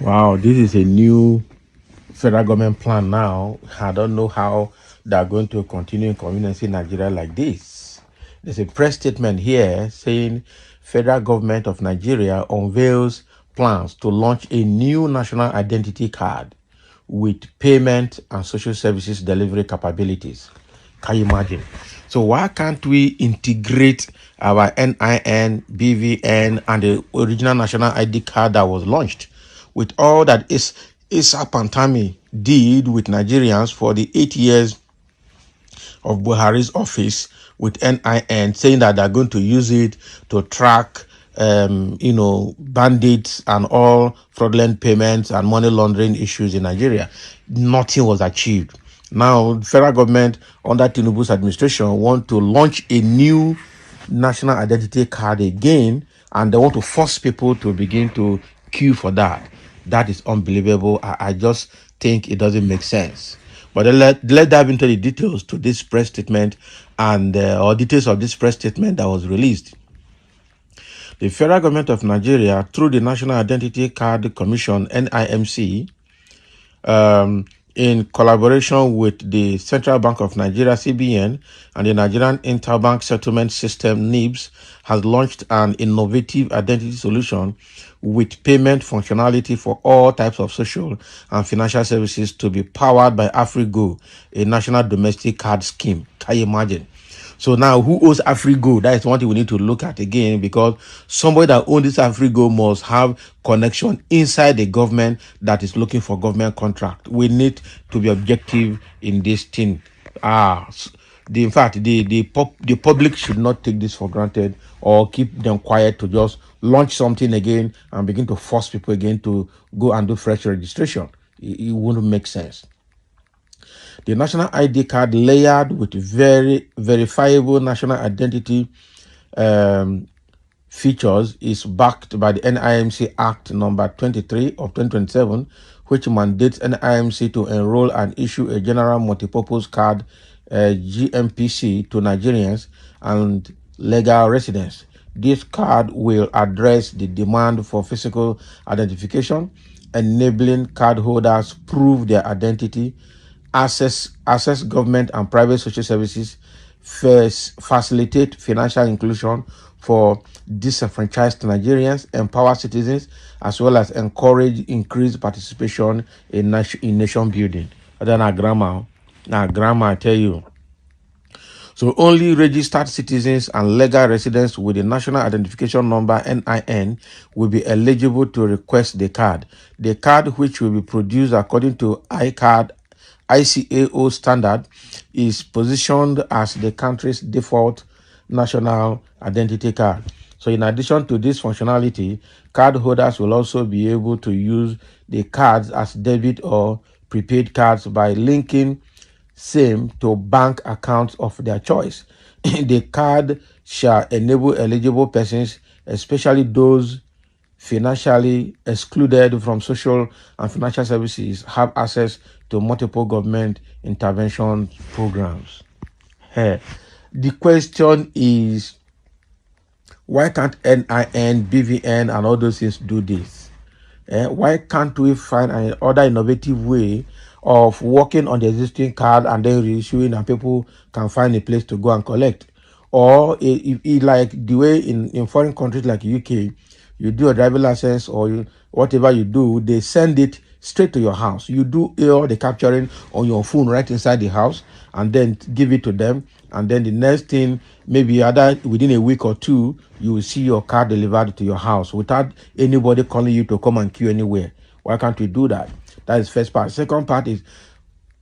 Wow, this is a new federal government plan now. I don't know how they're going to continue inconveniencing Nigeria like this. There's a press statement here saying federal government of Nigeria unveils plans to launch a new national identity card with payment and social services delivery capabilities. Can you imagine? So why can't we integrate our NIN, BVN, and the original national ID card that was launched with all that is Issa Pantami did with Nigerians for the 8 years of Buhari's office with NIN, saying that they're going to use it to track, bandits and all fraudulent payments and money laundering issues in Nigeria. Nothing was achieved. Now, the federal government under Tinubu's administration want to launch a new national identity card again, and they want to force people to begin to queue for that. That is unbelievable. I just think it doesn't make sense. But let's dive into the details to this press statement and or details of this press statement that was released. The federal government of Nigeria, through the National Identity Card Commission (NIMC), in collaboration with the Central Bank of Nigeria (CBN) and the Nigerian Interbank Settlement System (NIBS), has launched an innovative identity solution with payment functionality for all types of social and financial services to be powered by Afrigo, a national domestic card scheme. Can you imagine? So now, who owns Afrigo? That is one thing we need to look at again, because somebody that owns this Afrigo must have connection inside the government that is looking for government contract. We need to be objective in this thing. In fact, the public should not take this for granted or keep them quiet to just launch something again and begin to force people again to go and do fresh registration. It wouldn't make sense. The national ID card, layered with very verifiable national identity features, is backed by the NIMC Act number 23 of 2027, which mandates NIMC to enroll and issue a general multipurpose card, GMPC, to Nigerians and legal residents. This card will address the demand for physical identification, enabling cardholders prove their identity, access government and private social services, facilitate financial inclusion for disenfranchised Nigerians, empower citizens, as well as encourage increased participation in nation building. Then our grammar, I tell you. So only registered citizens and legal residents with a national identification number (NIN) will be eligible to request the card. The card, which will be produced according to ICAO standard, is positioned as the country's default national identity card. So in addition to this functionality, card holders will also be able to use the cards as debit or prepaid cards by linking same to bank accounts of their choice. The card shall enable eligible persons, especially those financially excluded from social and financial services, have access to multiple government intervention programs. Hey, the question is, why can't NIN, BVN, and all those things do this? Why can't we find another innovative way of working on the existing card and then reissuing, and people can find a place to go and collect? Or like the way in foreign countries like UK, you do a driver license or whatever you do, they send it straight to your house. You do all the capturing on your phone right inside the house and then give it to them. And then the next thing, maybe either within a week or two, you will see your card delivered to your house without anybody calling you to come and queue anywhere. Why can't we do that? That is the first part. Second part is,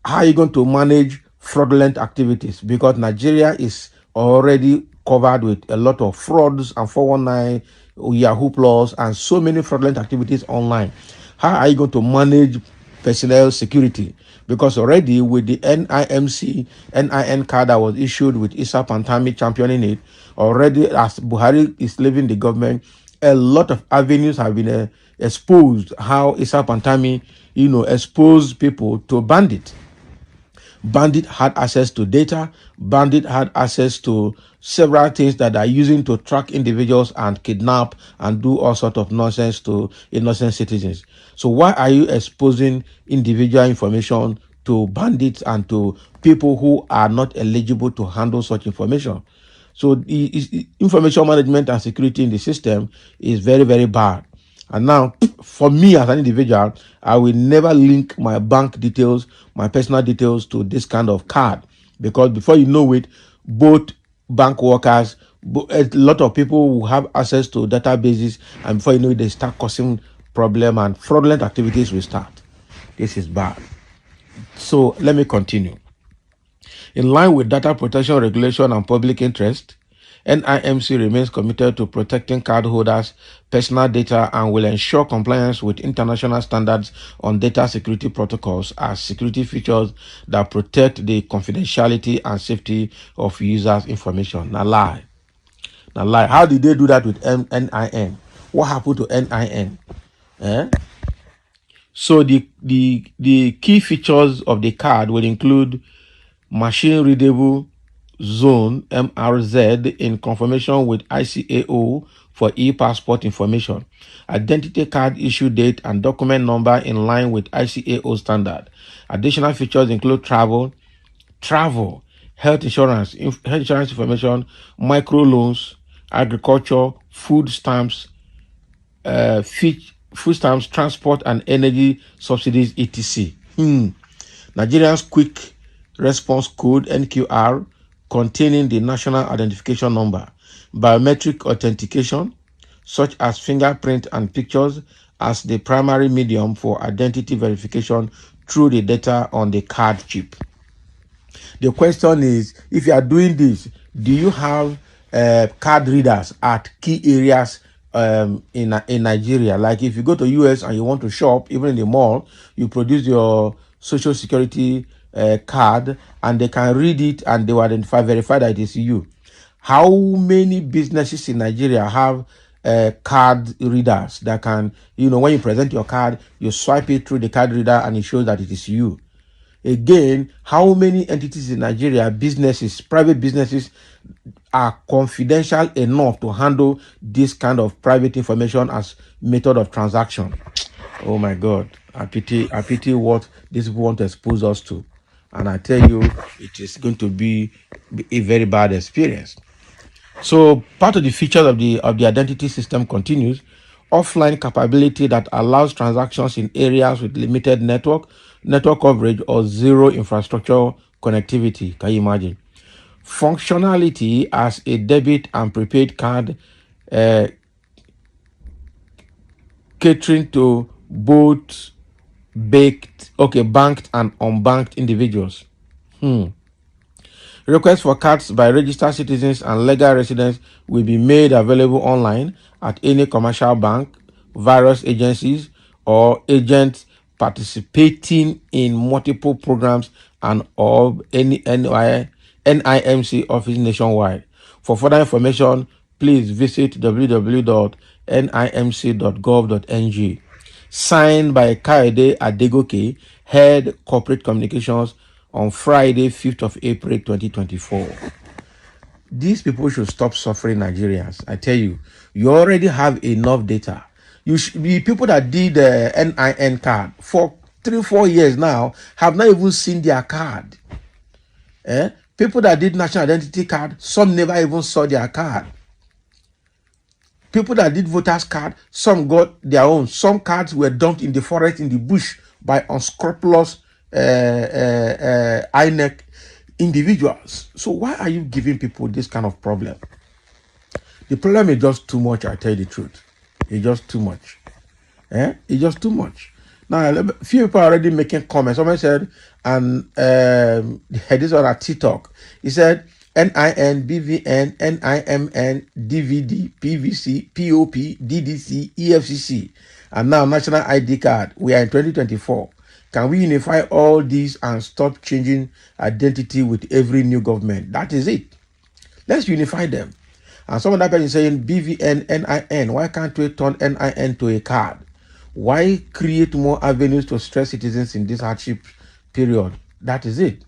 how are you going to manage fraudulent activities? Because Nigeria is already covered with a lot of frauds and 419, Yahoo Plus, and so many fraudulent activities online. How are you going to manage personnel security? Because already with the NIMC NIN card that was issued with Issa Pantami championing it, already as Buhari is leaving the government, a lot of avenues have been exposed. How Issa Pantami, exposed people to bandits. Bandit had access to data. Bandit had access to several things that are using to track individuals and kidnap and do all sorts of nonsense to innocent citizens. So why are you exposing individual information to bandits and to people who are not eligible to handle such information? So the information management and security in the system is very, very bad. And now, for me as an individual, I will never link my bank details, my personal details to this kind of card. Because before you know it, both bank workers, a lot of people will have access to databases, and before you know it, they start causing problem and fraudulent activities will start. This is bad. So let me continue. In line with data protection regulation and public interest, NIMC remains committed to protecting cardholders' personal data and will ensure compliance with international standards on data security protocols as security features that protect the confidentiality and safety of users' information. Now lie. Now lie. How did they do that with NIN? What happened to NIN? Eh? So the key features of the card will include machine readable zone MRZ in conformation with ICAO for e-passport information, identity card issue date and document number in line with ICAO standard. Additional features include travel, health insurance information, microloans, agriculture, food stamps, food stamps, transport and energy subsidies, etc. Nigeria's quick response code NQR containing the national identification number, biometric authentication such as fingerprint and pictures as the primary medium for identity verification through the data on the card chip. The question is, if you are doing this, do you have card readers at key areas in Nigeria? Like if you go to US and you want to shop, even in the mall, you produce your social security card and they can read it and they will verify that it is you. How many businesses in Nigeria have card readers that can, when you present your card, you swipe it through the card reader and it shows that it is you? Again, how many entities in Nigeria, businesses, private businesses, are confidential enough to handle this kind of private information as method of transaction? Oh my God, I pity what these people want to expose us to. And I tell you, it is going to be a very bad experience. So part of the features of the identity system continues offline capability that allows transactions in areas with limited network coverage or zero infrastructure connectivity. Can you imagine? Functionality as a debit and prepaid card catering to both banked and unbanked individuals. Requests for cards by registered citizens and legal residents will be made available online at any commercial bank, various agencies, or agents participating in multiple programs and or any NIMC office nationwide. For further information, please visit www.nimc.gov.ng. Signed by Kaede Adegoke, Head Corporate Communications, on Friday, 5th of April, 2024. These people should stop suffering Nigerians. I tell you, you already have enough data. You should be people that did the NIN card for 3-4 years now have not even seen their card. People that did national identity card, some never even saw their card. People that did voters card, some got their own. Some cards were dumped in the forest, in the bush by unscrupulous INEC individuals. So why are you giving people this kind of problem? The problem is just too much, I tell you the truth. It's just too much. It's just too much. Now, a few people are already making comments. Someone said, and this one at TikTok, he said, NIN, BVN, NIMN, DVD, PVC, POP, DDC, EFCC, and now National ID card. We are in 2024. Can we unify all these and stop changing identity with every new government? That is it. Let's unify them. And some other person is saying BVN, NIN. Why can't we turn NIN to a card? Why create more avenues to stress citizens in this hardship period? That is it.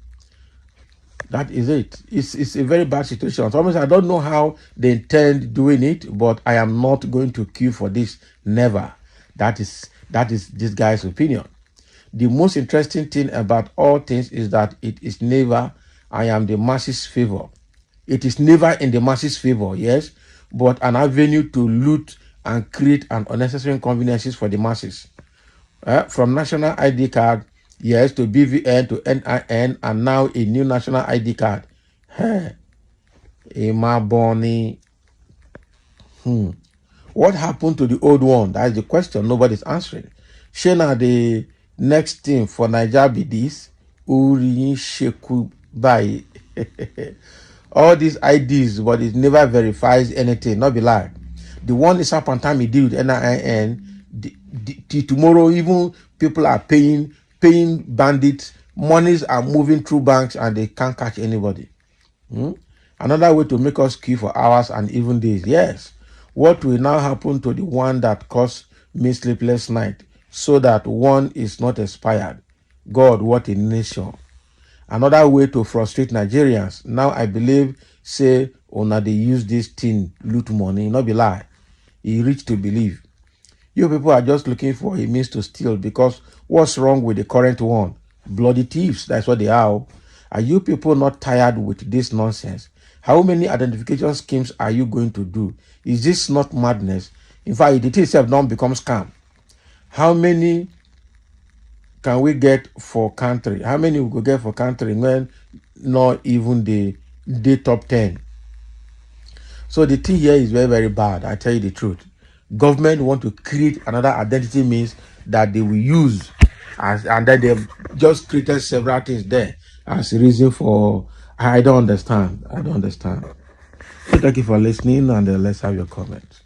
That is it. It's a very bad situation. Sometimes I don't know how they intend doing it, but I am not going to queue for this. Never. That is this guy's opinion. The most interesting thing about all things is that it is never I am the masses' favor. It is never in the masses' favor, yes, but an avenue to loot and create an unnecessary inconveniences for the masses. From national ID card, yes, to BVN to NIN, and now a new national ID card. Emma Bonnie. What happened to the old one? That is the question nobody's answering. Shana, the next thing for Niger be this. Uri Sheku Bai. All these IDs, but it never verifies anything. Not be lie. The one is up on time he did with NIN. Tomorrow, even people are paying bandits. Monies are moving through banks and they can't catch anybody. Another way to make us queue for hours and even days. Yes. What will now happen to the one that caused me sleepless night so that one is not expired? God, what a nation. Another way to frustrate Nigerians. Now I believe, say, una they use this thing, loot money, not be lie. He rich to believe. You people are just looking for a means to steal because what's wrong with the current one? Bloody thieves, that's what they are. Are you people not tired with this nonsense? How many identification schemes are you going to do? Is this not madness? In fact, the thing itself don't become scam. How many can we get for country? How many we could get for country when not even the top 10? So the thing here is very, very bad. I tell you the truth. Government want to create another identity means that they will use, and then they've just created several things there as a reason for. I don't understand. So thank you for listening, and let's have your comments.